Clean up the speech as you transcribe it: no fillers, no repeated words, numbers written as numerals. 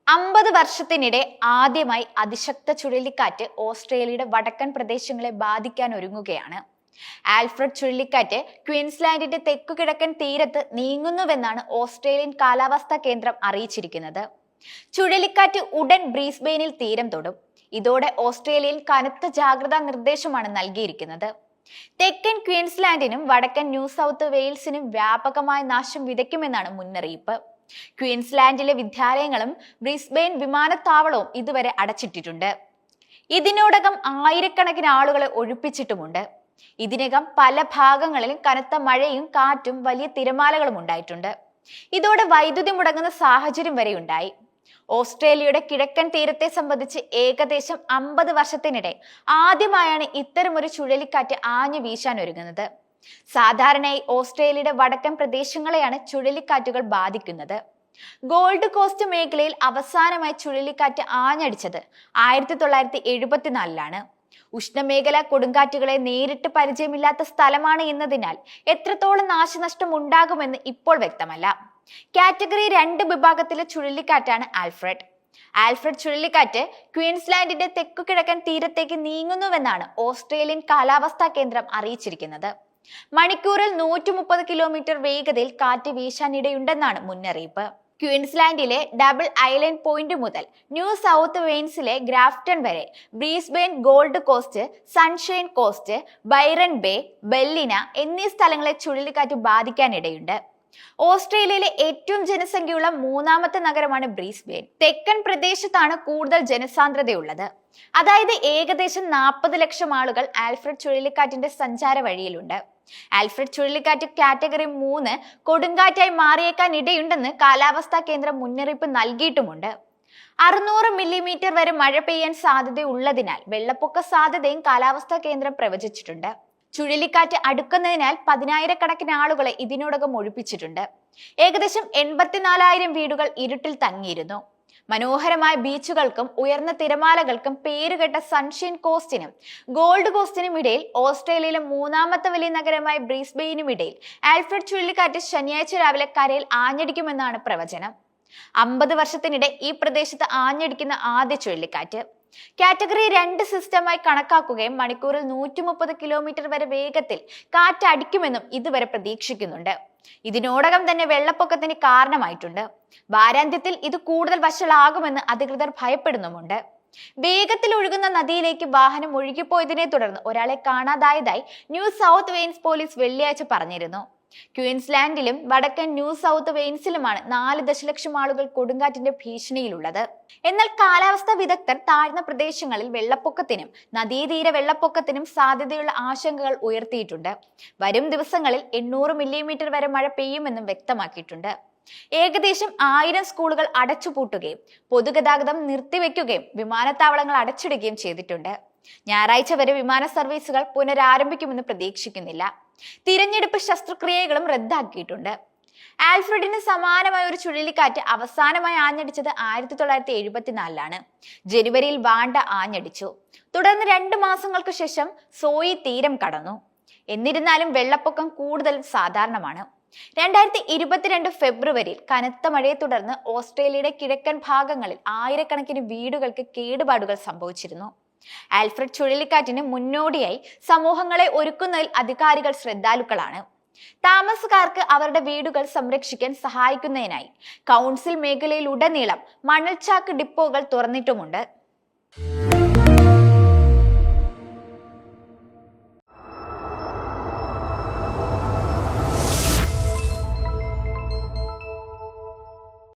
50 വർഷത്തിനിടെ ആദ്യമായി അതിശക്ത ചുഴലിക്കാറ്റ് ഓസ്ട്രേലിയയുടെ വടക്കൻ പ്രദേശങ്ങളെ ബാധിക്കാൻ ഒരുങ്ങുകയാണ്. ആൽഫ്രഡ് ചുഴലിക്കാറ്റ് ക്വീൻസ്ലാൻഡിന്റെ തെക്കുകിഴക്കൻ തീരത്ത് നീങ്ങുന്നുവെന്നാണ് ഓസ്ട്രേലിയൻ കാലാവസ്ഥാ കേന്ദ്രം അറിയിച്ചിരിക്കുന്നത്. ചുഴലിക്കാറ്റ് ഉടൻ ബ്രീസ്ബെയിനിൽ തീരം തൊടും. ഇതോടെ ഓസ്ട്രേലിയയിൽ കനത്ത ജാഗ്രതാ നിർദ്ദേശമാണ് നൽകിയിരിക്കുന്നത്. തെക്കൻ ക്വീൻസ്ലാൻഡിനും വടക്കൻ ന്യൂ സൗത്ത് വെയിൽസിനും വ്യാപകമായ നാശം വിതയ്ക്കുമെന്നാണ് മുന്നറിയിപ്പ്. ക്വീൻസ്ലാൻഡിലെ വിദ്യാലയങ്ങളും ബ്രിസ്ബെയിൻ വിമാനത്താവളവും ഇതുവരെ അടച്ചിട്ടിട്ടുണ്ട്. ഇതിനോടകം ആയിരക്കണക്കിന് ആളുകളെ ഒഴിപ്പിച്ചിട്ടുമുണ്ട്. ഇതിനകം പല ഭാഗങ്ങളിലും കനത്ത മഴയും കാറ്റും വലിയ തിരമാലകളും ഉണ്ടായിട്ടുണ്ട്. ഇതോടെ വൈദ്യുതി മുടങ്ങുന്ന സാഹചര്യം വരെ ഉണ്ടായി. ഓസ്ട്രേലിയയുടെ കിഴക്കൻ തീരത്തെ സംബന്ധിച്ച് ഏകദേശം 50 വർഷത്തിനിടെ ആദ്യമായാണ് ഇത്തരമൊരു ചുഴലിക്കാറ്റ് ആഞ്ഞു വീശാൻ ഒരുങ്ങുന്നത്. സാധാരണയായി ഓസ്ട്രേലിയയുടെ വടക്കൻ പ്രദേശങ്ങളെയാണ് ചുഴലിക്കാറ്റുകൾ ബാധിക്കുന്നത്. ഗോൾഡ് കോസ്റ്റ് മേഖലയിൽ അവസാനമായി ചുഴലിക്കാറ്റ് ആഞ്ഞടിച്ചത് 1974-ലാണ്. ഉഷ്ണമേഖല കൊടുങ്കാറ്റുകളെ നേരിട്ട് പരിചയമില്ലാത്ത സ്ഥലമാണ് എന്നതിനാൽ എത്രത്തോളം നാശനഷ്ടം ഉണ്ടാകുമെന്ന് ഇപ്പോൾ വ്യക്തമല്ല. കാറ്റഗറി 2 വിഭാഗത്തിലെ ചുഴലിക്കാറ്റാണ് ആൽഫ്രഡ്. ആൽഫ്രഡ് ചുഴലിക്കാറ്റ് ക്വീൻസ്ലാൻഡിന്റെ തെക്കുകിഴക്കൻ തീരത്തേക്ക് നീങ്ങുന്നുവെന്നാണ് ഓസ്ട്രേലിയൻ കാലാവസ്ഥാ കേന്ദ്രം അറിയിച്ചിരിക്കുന്നത്. മണിക്കൂറിൽ 130 കിലോമീറ്റർ വേഗതയിൽ കാറ്റ് വീശാനിടയുണ്ടെന്നാണ് മുന്നറിയിപ്പ്. ക്വീൻസ്ലാൻഡിലെ ഡബിൾ ഐലൻഡ് പോയിന്റ് മുതൽ ന്യൂ സൗത്ത് വെയിൽസിലെ ഗ്രാഫ്റ്റൺ വരെ Brisbane, gold coast, sunshine coast, Byron Bay, Ballina എന്നീ സ്ഥലങ്ങളെ ചുഴലിക്കാറ്റ് ബാധിക്കാനിടയുണ്ട്. ഓസ്ട്രേലിയയിലെ ഏറ്റവും ജനസംഖ്യയുള്ള 3ാമത്തെ നഗരമാണ് ബ്രീസ്ബെയിൻ. തെക്കൻ പ്രദേശത്താണ് കൂടുതൽ ജനസാന്ദ്രതയുള്ളത്. അതായത് ഏകദേശം 40 ലക്ഷം ആളുകൾ ആൽഫ്രഡ് ചുഴലിക്കാറ്റിന്റെ സഞ്ചാര വഴിയിലുണ്ട്. ആൽഫ്രഡ് ചുഴലിക്കാറ്റ് കാറ്റഗറി 3 കൊടുങ്കാറ്റായി മാറിയേക്കാൻ ഇടയുണ്ടെന്ന് കാലാവസ്ഥാ കേന്ദ്രം മുന്നറിയിപ്പ് നൽകിയിട്ടുമുണ്ട്. 600 മില്ലിമീറ്റർ വരെ മഴ പെയ്യാൻ സാധ്യതയുള്ളതിനാൽ വെള്ളപ്പൊക്ക സാധ്യതയും കാലാവസ്ഥാ കേന്ദ്രം പ്രവചിച്ചിട്ടുണ്ട്. ചുഴലിക്കാറ്റ് അടുക്കുന്നതിനാൽ 10,000-കണക്കിന് ആളുകളെ ഇതിനോടകം ഒഴിപ്പിച്ചിട്ടുണ്ട്. ഏകദേശം 84,000 വീടുകൾ ഇരുട്ടിൽ തങ്ങിയിരുന്നു. മനോഹരമായ ബീച്ചുകൾക്കും ഉയർന്ന തിരമാലകൾക്കും പേരുകെട്ട സൺഷൈൻ കോസ്റ്റിനും ഗോൾഡ് കോസ്റ്റിനും ഇടയിൽ ഓസ്ട്രേലിയയിലെ 3ാമത്തെ വലിയ നഗരമായ ബ്രീസ്ബെയിനും ഇടയിൽ ആൽഫ്രഡ് ചുഴലിക്കാറ്റ് ശനിയാഴ്ച രാവിലെ കരയിൽ ആഞ്ഞടിക്കുമെന്നാണ് പ്രവചനം. 50 വർഷത്തിനിടെ ഈ പ്രദേശത്ത് ആഞ്ഞടിക്കുന്ന ആദ്യ ചുഴലിക്കാറ്റ്. കാറ്റഗറി 2 സിസ്റ്റമായി കണക്കാക്കുകയും മണിക്കൂറിൽ 130 കിലോമീറ്റർ വരെ വേഗത്തിൽ കാറ്റ് അടിക്കുമെന്നും ഇതുവരെ പ്രതീക്ഷിക്കുന്നുണ്ട്. ഇതിനോടകം തന്നെ വെള്ളപ്പൊക്കത്തിന് കാരണമായിട്ടുണ്ട്. വാരാന്ത്യത്തിൽ ഇത് കൂടുതൽ വഷളാകുമെന്ന് അധികൃതർ ഭയപ്പെടുന്നുമുണ്ട്. വേഗത്തിൽ ഒഴുകുന്ന നദിയിലേക്ക് വാഹനം ഒഴുകിപ്പോയതിനെ തുടർന്ന് ഒരാളെ കാണാതായതായി ന്യൂ സൗത്ത് വെയിൽസ് പോലീസ് വെള്ളിയാഴ്ച പറഞ്ഞിരുന്നു. ക്വീൻസ്ലാൻഡിലും വടക്കൻ ന്യൂ സൗത്ത് വെയിൽസിലുമാണ് 4 ദശലക്ഷം ആളുകൾ കൊടുങ്കാറ്റിന്റെ ഭീഷണിയിലുള്ളത്. എന്നാൽ കാലാവസ്ഥാ വിദഗ്ധർ താഴ്ന്ന പ്രദേശങ്ങളിൽ വെള്ളപ്പൊക്കത്തിനും നദീതീര വെള്ളപ്പൊക്കത്തിനും സാധ്യതയുള്ള ആശങ്കകൾ ഉയർത്തിയിട്ടുണ്ട്. വരും ദിവസങ്ങളിൽ 800 മില്ലിമീറ്റർ വരെ മഴ പെയ്യുമെന്നും വ്യക്തമാക്കിയിട്ടുണ്ട്. ഏകദേശം 1000 സ്കൂളുകൾ അടച്ചുപൂട്ടുകയും പൊതുഗതാഗതം നിർത്തിവെക്കുകയും വിമാനത്താവളങ്ങൾ അടച്ചിടുകയും ചെയ്തിട്ടുണ്ട്. ഞായറാഴ്ച വരെ വിമാന സർവീസുകൾ പുനരാരംഭിക്കുമെന്ന് പ്രതീക്ഷിക്കുന്നില്ല. തിരഞ്ഞെടുപ്പ് ശസ്ത്രക്രിയകളും റദ്ദാക്കിയിട്ടുണ്ട്. ആൽഫ്രഡിന് സമാനമായ ഒരു ചുഴലിക്കാറ്റ് അവസാനമായി ആഞ്ഞടിച്ചത് 1974-ലാണ്. ജനുവരിയിൽ വാണ്ട ആഞ്ഞടിച്ചു. തുടർന്ന് 2 മാസങ്ങൾക്ക് ശേഷം സോയി തീരം കടന്നു. എന്നിരുന്നാലും വെള്ളപ്പൊക്കം കൂടുതൽ സാധാരണമാണ്. 2022 ഫെബ്രുവരിയിൽ കനത്ത മഴയെ തുടർന്ന് ഓസ്ട്രേലിയയുടെ കിഴക്കൻ ഭാഗങ്ങളിൽ ആയിരക്കണക്കിന് വീടുകൾക്ക് കേടുപാടുകൾ സംഭവിച്ചിരുന്നു. ആൽഫ്രഡ് ചുഴലിക്കാറ്റിന് മുന്നോടിയായി സമൂഹങ്ങളെ ഒരുക്കുന്നതിൽ അധികാരികൾ ശ്രദ്ധാലുക്കളാണ്. താമസക്കാർക്ക് അവരുടെ വീടുകൾ സംരക്ഷിക്കാൻ സഹായിക്കുന്നതിനായി കൗൺസിൽ മേഖലയിലുടനീളം മണൽച്ചാക്ക് ഡിപ്പോകൾ തുറന്നിട്ടുമുണ്ട്.